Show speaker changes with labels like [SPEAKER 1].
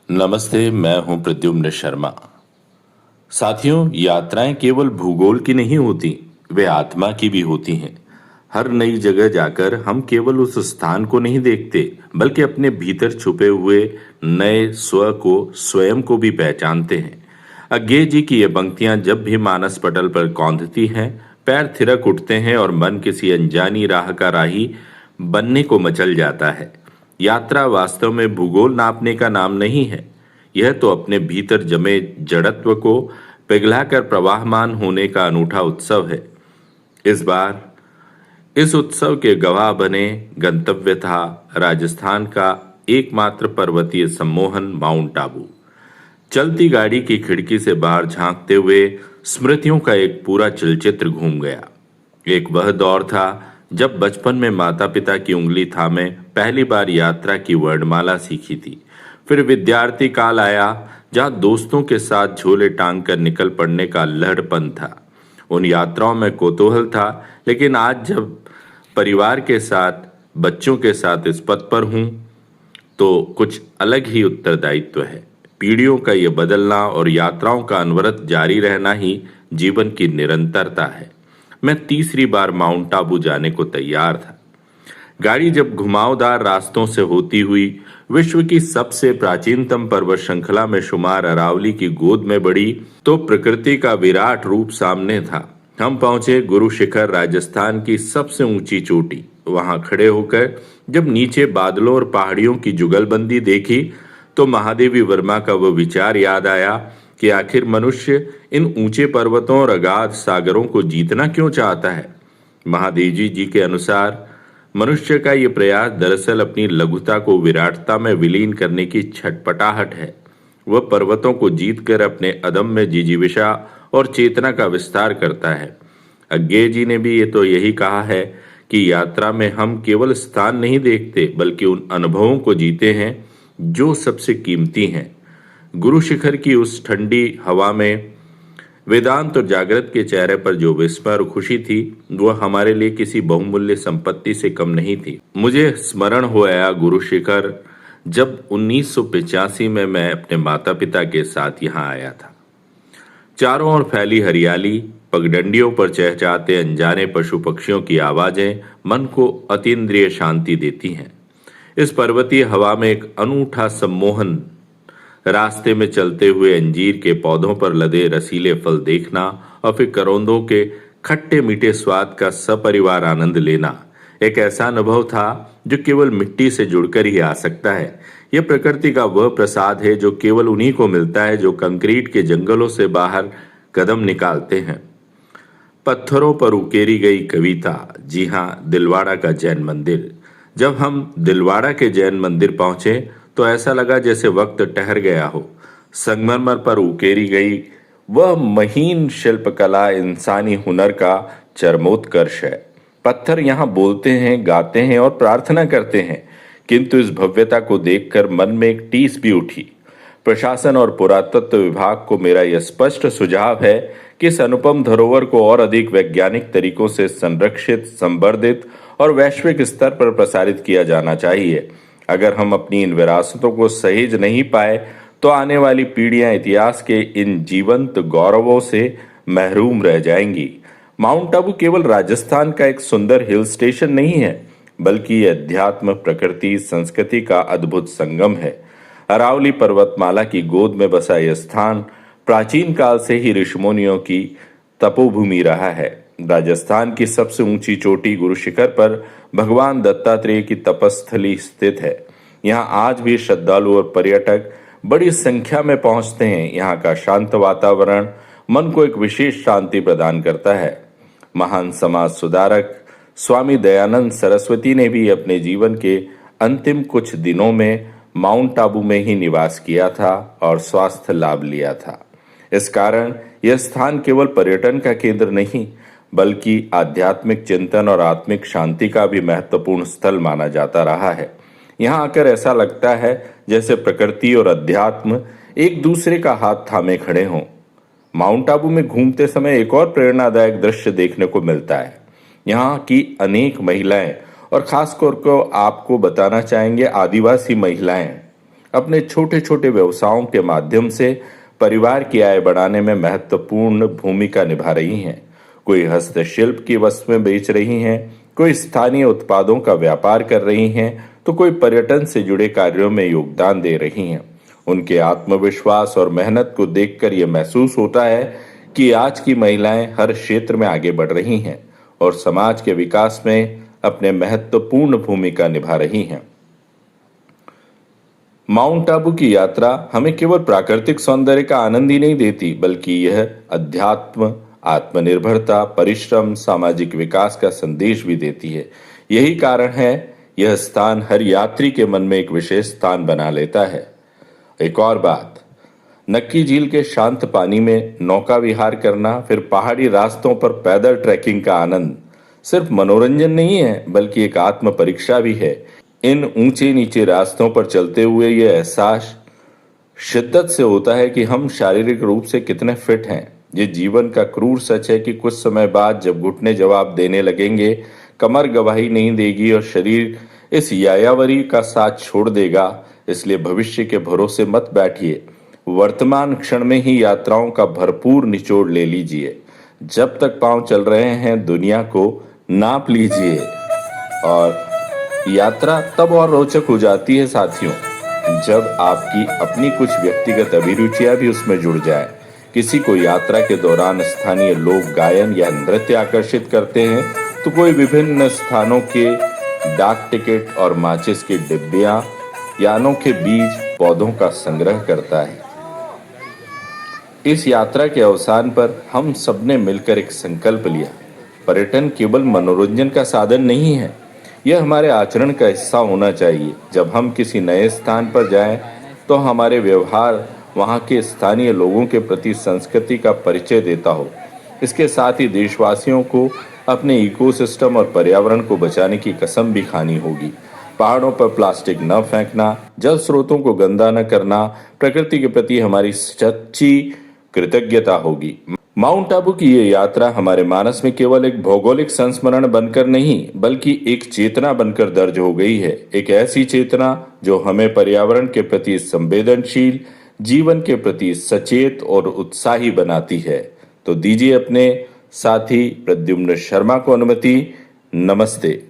[SPEAKER 1] नमस्ते, मैं हूं प्रद्युम्न शर्मा। साथियों, यात्राएं केवल भूगोल की नहीं होती, वे आत्मा की भी होती हैं। हर नई जगह जाकर हम केवल उस स्थान को नहीं देखते, बल्कि अपने भीतर छुपे हुए नए स्व को, स्वयं को भी पहचानते हैं। अज्ञे जी की ये पंक्तियां जब भी मानस पटल पर कौंधती हैं, पैर थिरक उठते हैं और मन किसी अनजानी राह का राही बनने को मचल जाता है। यात्रा वास्तव में भूगोल नापने का नाम नहीं है। यह तो अपने भीतर जमे जड़त्व को पिघलाकर प्रवाहमान होने का अनूठा उत्सव है। इस बार इस उत्सव के गवाह बने गंतव्य था राजस्थान का एकमात्र पर्वतीय सम्मोहन माउंट आबू। चलती गाड़ी की खिड़की से बाहर झांकते हुए स्मृतियों का एक पूरा चलचित्र घूम गया। एक वह दौर था जब बचपन में माता पिता की उंगली थामे पहली बार यात्रा की वर्णमाला सीखी थी। फिर विद्यार्थी काल आया, जहां दोस्तों के साथ झोले टांग कर निकल पड़ने का लहरपन था। उन यात्राओं में कौतूहल था, लेकिन आज जब परिवार के साथ, बच्चों के साथ इस पथ पर हूं, तो कुछ अलग ही उत्तरदायित्व है। पीढ़ियों का ये बदलना और यात्राओं का अनवरत जारी रहना ही जीवन की निरंतरता है। मैं तीसरी बार माउंट आबू जाने को तैयार था। गाड़ी जब घुमावदार रास्तों से होती हुई विश्व की सबसे प्राचीनतम पर्वत श्रृंखला में शुमार अरावली की गोद में बढ़ी, तो प्रकृति का विराट रूप सामने था। हम पहुंचे गुरु शिखर, राजस्थान की सबसे ऊंची चोटी। वहां खड़े होकर जब नीचे बादलों और पहाड़ियों की जुगलबंदी देखी, तो महादेवी वर्मा का वह विचार याद आया कि आखिर मनुष्य इन ऊंचे पर्वतों और अगाध सागरों को जीतना क्यों चाहता है। महादेवी जी के अनुसार मनुष्य का ये प्रयास दरअसल अपनी लघुता को विराटता में विलीन करने की छटपटाहट है। वह पर्वतों को जीतकर अपने अदम्य जिजीविषा और चेतना का विस्तार करता है। अज्ञे जी ने भी ये तो यही कहा है कि यात्रा में हम केवल स्थान नहीं देखते, बल्कि उन अनुभवों को जीते हैं जो सबसे कीमती हैं। गुरु शिखर की उस ठंडी हवा में वेदांत और जागृत के चेहरे पर जो विस्मय और खुशी थी, वह हमारे लिए किसी बहुमूल्य संपत्ति से कम नहीं थी। मुझे स्मरण हो आया गुरु शिखर, जब 1985 में मैं अपने माता पिता के साथ यहाँ आया था। चारों ओर फैली हरियाली, पगडंडियों पर चहचहाते अनजाने पशु पक्षियों की आवाजें मन को अतीन्द्रिय शांति देती हैं। इस पर्वतीय हवा में एक अनूठा सम्मोहन, रास्ते में चलते हुए अंजीर के पौधों पर लदे रसीले फल देखना और फिर करौंदों के खट्टे मीठे स्वाद का सपरिवार आनंद लेना एक ऐसा अनुभव था जो केवल मिट्टी से जुड़कर ही आ सकता है। यह प्रकृति का वह प्रसाद है जो केवल उन्हीं को मिलता है जो कंक्रीट के जंगलों से बाहर कदम निकालते हैं। पत्थरों पर उकेरी गई कविता, जी हाँ, दिलवाड़ा का जैन मंदिर। जब हम दिलवाड़ा के जैन मंदिर पहुंचे तो ऐसा लगा जैसे वक्त ठहर गया हो। संगमरमर पर उकेरी गई वह महीन शिल्पकला इंसानी हुनर का चरमोत्कर्ष है। पत्थर यहाँ बोलते हैं, गाते हैं और प्रार्थना करते हैं, किंतु इस भव्यता को देखकर मन में एक टीस भी उठी। प्रशासन और पुरातत्व विभाग को मेरा यह स्पष्ट सुझाव है कि इस अनुपम धरोहर को और अधिक वैज्ञानिक तरीकों से संरक्षित, संवर्धित और वैश्विक स्तर पर प्रसारित किया जाना चाहिए। अगर हम अपनी इन विरासतों को सहेज नहीं पाए, तो आने वाली पीढ़ियां इतिहास के इन जीवंत गौरवों से महरूम रह जाएंगी। माउंट आबू केवल राजस्थान का एक सुंदर हिल स्टेशन नहीं है, बल्कि यह अध्यात्म, प्रकृति, संस्कृति का अद्भुत संगम है। अरावली पर्वतमाला की गोद में बसा यह स्थान प्राचीन काल से ही ऋषिमुनियों की तपोभूमि रहा है। राजस्थान की सबसे ऊंची चोटी गुरु शिखर पर भगवान दत्तात्रेय की तपस्थली स्थित है। यहाँ आज भी श्रद्धालु और पर्यटक बड़ी संख्या में पहुंचते हैं। यहाँ का शांत वातावरण मन को एक विशेष शांति प्रदान करता है। महान समाज सुधारक स्वामी दयानंद सरस्वती ने भी अपने जीवन के अंतिम कुछ दिनों में माउंट आबू में ही निवास किया था और स्वास्थ्य लाभ लिया था। इस कारण यह स्थान केवल पर्यटन का केंद्र नहीं, बल्कि आध्यात्मिक चिंतन और आत्मिक शांति का भी महत्वपूर्ण स्थल माना जाता रहा है। यहाँ आकर ऐसा लगता है जैसे प्रकृति और अध्यात्म एक दूसरे का हाथ थामे खड़े हों। माउंट आबू में घूमते समय एक और प्रेरणादायक दृश्य देखने को मिलता है। यहाँ की अनेक महिलाएं, और खासकर को आपको बताना चाहेंगे आदिवासी महिलाएं, अपने छोटे छोटे व्यवसायों के माध्यम से परिवार की आय बढ़ाने में महत्वपूर्ण भूमिका निभा रही हैं। कोई हस्तशिल्प की वस्तुएं बेच रही हैं, कोई स्थानीय उत्पादों का व्यापार कर रही हैं, तो कोई पर्यटन से जुड़े कार्यों में योगदान दे रही हैं। उनके आत्मविश्वास और मेहनत को देखकर यह महसूस होता है कि आज की महिलाएं हर क्षेत्र में आगे बढ़ रही हैं और समाज के विकास में अपने महत्वपूर्ण भूमिका निभा रही हैं। माउंट आबू की यात्रा हमें केवल प्राकृतिक सौंदर्य का आनंद ही नहीं देती, बल्कि यह अध्यात्म, आत्मनिर्भरता, परिश्रम, सामाजिक विकास का संदेश भी देती है। यही कारण है यह स्थान हर यात्री के मन में एक विशेष स्थान बना लेता है। एक और बात, नक्की झील के शांत पानी में नौका विहार करना, फिर पहाड़ी रास्तों पर पैदल ट्रैकिंग का आनंद सिर्फ मनोरंजन नहीं है, बल्कि एक आत्म परीक्षा भी है। इन ऊंचे नीचे रास्तों पर चलते हुए यह एहसास शिद्दत से होता है कि हम शारीरिक रूप से कितने फिट हैं। ये जीवन का क्रूर सच है कि कुछ समय बाद जब घुटने जवाब देने लगेंगे, कमर गवाही नहीं देगी और शरीर इस यायावरी का साथ छोड़ देगा। इसलिए भविष्य के भरोसे मत बैठिए, वर्तमान क्षण में ही यात्राओं का भरपूर निचोड़ ले लीजिए। जब तक पांव चल रहे हैं दुनिया को नाप लीजिए। और यात्रा तब और रोचक हो जाती है साथियों, जब आपकी अपनी कुछ व्यक्तिगत अभिरुचियां भी उसमें जुड़ जाए। किसी को यात्रा के दौरान स्थानीय लोक गायन या नृत्य आकर्षित करते हैं, तो कोई विभिन्न स्थानों के डाक टिकट और माचिस की डिब्बियां या अनोखे बीज पौधों का संग्रह करता है। इस यात्रा के अवसान पर हम सबने मिलकर एक संकल्प लिया, पर्यटन केवल मनोरंजन का साधन नहीं है, यह हमारे आचरण का हिस्सा होना चाहिए। जब हम किसी नए स्थान पर जाएं, तो हमारे व्यवहार वहां के स्थानीय लोगों के प्रति संस्कृति का परिचय देता हो। इसके साथ ही देशवासियों को अपने इकोसिस्टम और पर्यावरण को बचाने की कसम भी खानी होगी। पहाड़ों पर प्लास्टिक न फेंकना, जल स्रोतों को गंदा न करना, प्रकृति के प्रति हमारी सच्ची कृतज्ञता होगी। माउंट आबू की ये यात्रा हमारे मानस में केवल एक भौगोलिक संस्मरण बनकर नहीं, बल्कि एक चेतना बनकर दर्ज हो गई है। एक ऐसी चेतना जो हमें पर्यावरण के प्रति संवेदनशील, जीवन के प्रति सचेत और उत्साही बनाती है। तो दीजिए अपने साथी प्रद्युम्न शर्मा को अनुमति। नमस्ते।